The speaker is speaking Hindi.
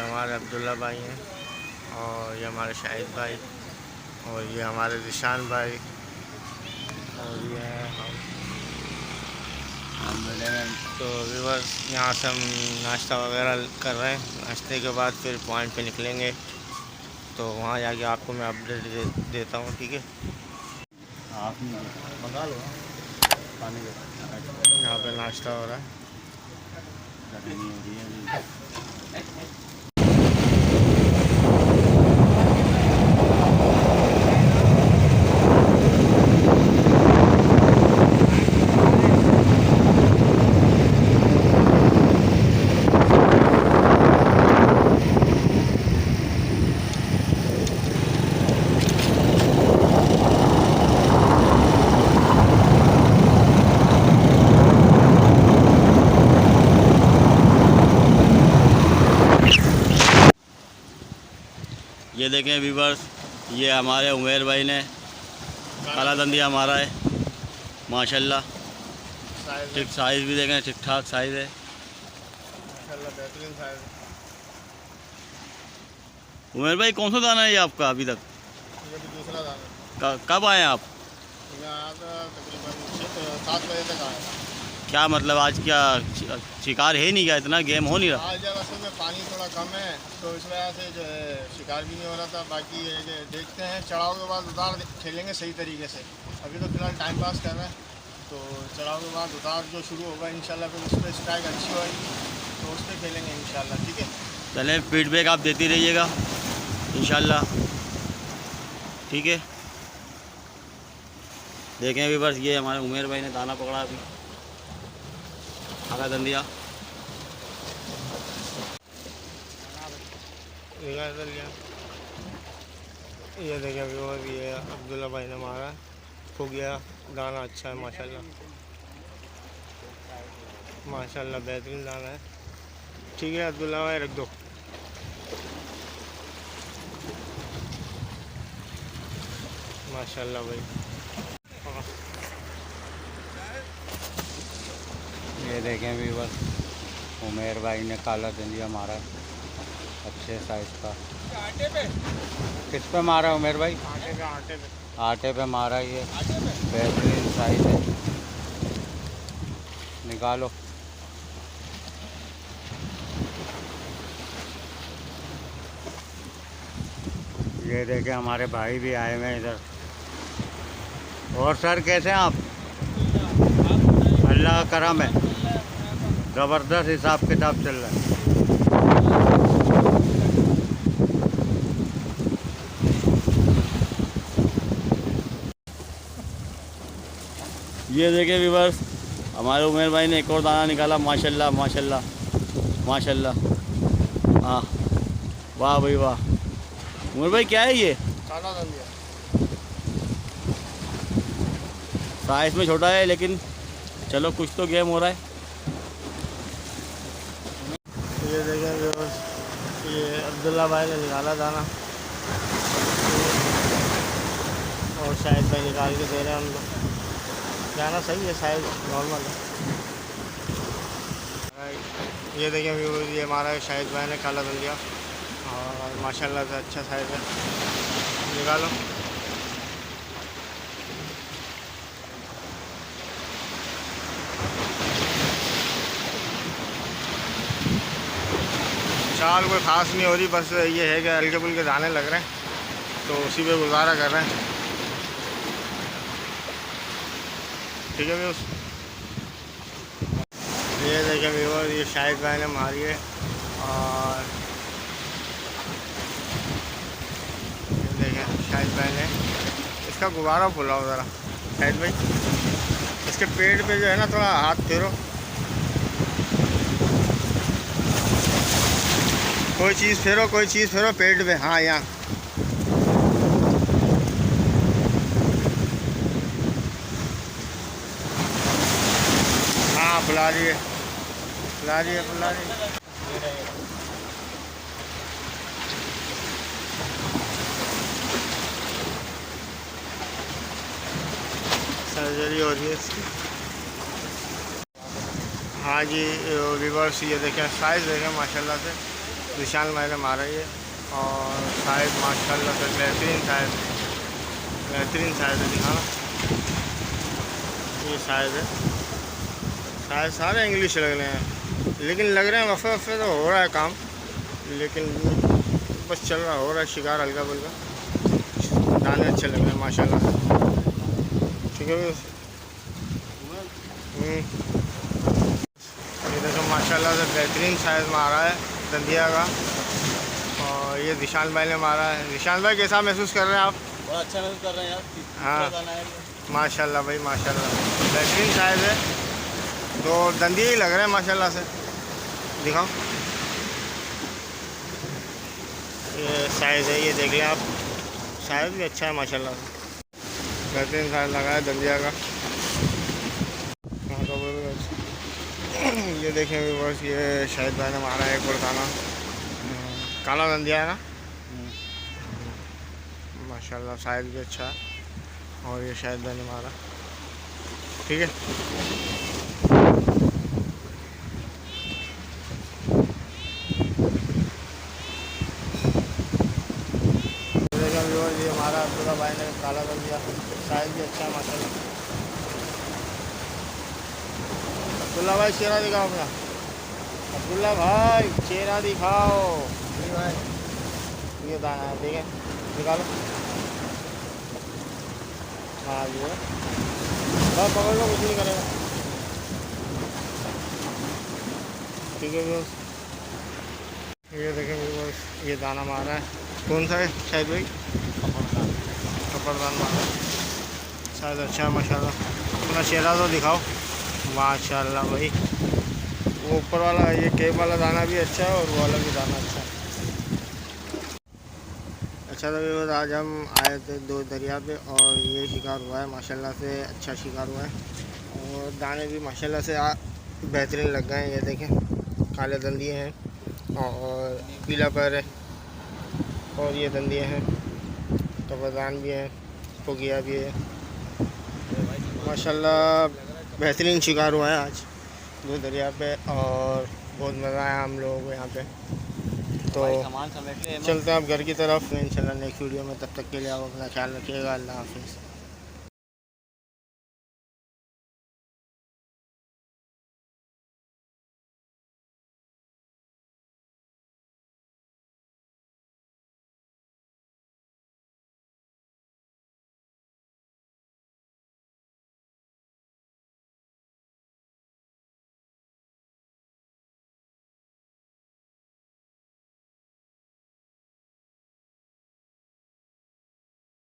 हमारे अब्दुल्ला भाई हैं और ये हमारे शाहिद भाई और ये हमारे जिशान भाई और ये हम तो व्यूअर्स यहाँ से हम नाश्ता वगैरह कर रहे हैं। नाश्ते के बाद फिर पॉइंट पे निकलेंगे, तो वहाँ जाके आपको मैं अपडेट देता हूँ। ठीक है, आप मंगा लो पानी का। यहाँ पे नाश्ता हो रहा है। ये देखें व्यूअर्स, ये हमारे उमेर भाई ने काला दंदिया मारा है माशाल्लाह। ठीक साइज़ भी देखें, ठीक ठाक साइज़ है माशाल्लाह, बेहतरीन साइज़ है। उमेर भाई कौन सा दाना है ये आपका अभी तक? ये भी दूसरा दाना। कब आए आप? मैं आया था तकरीबन 7 बजे तक आया था। क्या मतलब आज क्या शिकार है नहीं क्या? इतना गेम हो नहीं रहा? आज जब असल में पानी थोड़ा कम है तो इस वजह से जो है शिकार भी नहीं हो रहा था। बाकी ये कि देखते हैं चढ़ाव के बाद उतार खेलेंगे सही तरीके से। अभी तो फिलहाल टाइम पास कर रहे हैं, तो चढ़ाव के बाद उतार जो शुरू होगा इंशाल्लाह फिर उस पर स्ट्राइक अच्छी होगी तो उस पर खेलेंगे इंशाल्लाह। ठीक है, चलें, फीडबैक आप देती रहिएगा इंशाल्लाह। ठीक है, देखें अभी बस ये हमारे उमेर भाई ने दाना पकड़ा अभी काला दंदिया। ये देखें व्यूअर, ये अब्दुल्ला भाई ने मारा, हो गया दाना। अच्छा है माशाल्लाह, माशाल्लाह बेहतरीन दाना है। ठीक है अब्दुल्ला भाई, रख दो। माशाल्लाह भाई। ये देखें व्यूअर, उमेर भाई ने काला दंदिया मारा अच्छे साइज़ का। आटे पे किस पे मारा उमेर भाई? आटे पे आटे पे आटे पे मारा। ये बेहतरीन साइज़ है, निकालो। ये देखें हमारे भाई भी आए हुए हैं इधर। और सर कैसे हैं आप? अल्लाह का करम है, ज़बरदस्त हिसाब किताब चल रहा है। ये देखें व्यूअर्स, हमारे उमेर भाई ने एक और दाना निकाला माशाल्लाह माशाल्लाह माशाल्लाह। हाँ, वाह भाई वाह। उमेर भाई क्या है ये? काला दंदिया। साइज़ में छोटा है लेकिन चलो कुछ तो गेम हो रहा है। ये देखें, ये अब्दुल्ला भाई ने निकाला दाना और शाहिद भाई निकाल के दे रहे हैं हम लोग। दाना सही है, साइज़ नॉर्मल है। ये देखें व्यूअर, ये हमारा शाहिद भाई ने काला दंदिया और माशाल्लाह से अच्छा साइज़ है। निकालो। चाल कोई ख़ास नहीं हो रही, बस ये है कि हल्के फुल्के दाने लग रहे हैं तो उसी पे गुजारा कर रहे हैं। ठीक है व्यूअर्स, ये देखें व्यूअर, ये शाहिद भाई ने मारी है और ये देखें शाहिद भाई ने इसका गुब्बारा फुलाओ ज़रा। शाहिद भाई इसके पेट पे जो है ना थोड़ा हाथ फेरो, कोई चीज़ फेरो, कोई चीज़ फेरो पेट पे। हाँ, यहाँ हाँ, फुला रही है फुला रही है फुला रही है। सर्जरी हो रही है इसकी। हाँ जी व्यूअर्स, ये देखें साइज़ देखें माशाल्लाह से विशाल भाई ने मारा ये, और शायद माशाल्लाह से बेहतरीन शायद है, दिखाना ये शायद है, शायद सारे इंग्लिश लग रहे हैं, लेकिन लग रहे हैं वफ़े वफ़े तो हो रहा है काम, लेकिन बस चल रहा हो रहा है शिकार हल्का फुल्का, दाने अच्छे लग रहे हैं माशाल्लाह से। ठीक है ये देखो माशाल्लाह से बेहतरीन साइज़ मारा है दंदिया का, और ये विशाल भाई ने मारा है। विशाल भाई कैसा महसूस कर रहे हैं आप? बहुत अच्छा महसूस कर रहे हैं यार। हाँ माशाल्लाह भाई माशाल्लाह, बेहतरीन साइज़ है, तो दंदिया ही लग रहे हैं माशाल्लाह से। दिखाओ ये साइज़ है, ये देख लें आप, साइज़ भी अच्छा है माशाल्लाह से, बेहतरीन साइज़ लगा है दंदिया का। ये देखें बस, ये शाहिद भाई ने मारा है एक और दाना, काला दंदिया है ना माशाल्लाह, साइज़ भी अच्छा है, और ये शाहिद भाई ने मारा। ठीक है ये हमारा अब्दुल्ला भाई ने काला दंदिया, साइज़ भी अच्छा है माशाल्लाह। अब्दुल्ला भाई चेहरा दिखाओ अपना, अब्दुल्ला भाई चेहरा दिखाओ। भाई ये दाना है, देखें निकालो, हाँ ये बस पकड़ लो, कुछ नहीं करेगा। ठीक है बस, ये देखें बस, ये दाना मारा है, कौन सा है शायद भाई? कपड़दान मारा है, शायद अच्छा है माशाल्लाह। अपना चेहरा तो दिखाओ माशाल्लाह भाई, वो ऊपर वाला ये केप वाला दाना भी अच्छा है, और वो वाला भी दाना अच्छा है। अच्छा तो आज हम आए थे दो दरिया पे, और ये शिकार हुआ है माशाल्लाह से, अच्छा शिकार हुआ है, और दाने भी माशाल्लाह से बेहतरीन लग गए हैं। ये देखें काले दंदिए हैं, और पीला पैर है, और ये दंदिए हैं, कपड़दान भी है, पुगिया भी है, माशाल्लाह बेहतरीन शिकार हुआ है आज दो दरिया पे, और बहुत मज़ा आया हम लोगों को यहाँ पे। तो चलते हैं आप घर की तरफ इंशाल्लाह नेक्स्ट वीडियो में, तब तक के लिए आप अपना ख्याल रखिएगा। अल्लाह हाफिज़।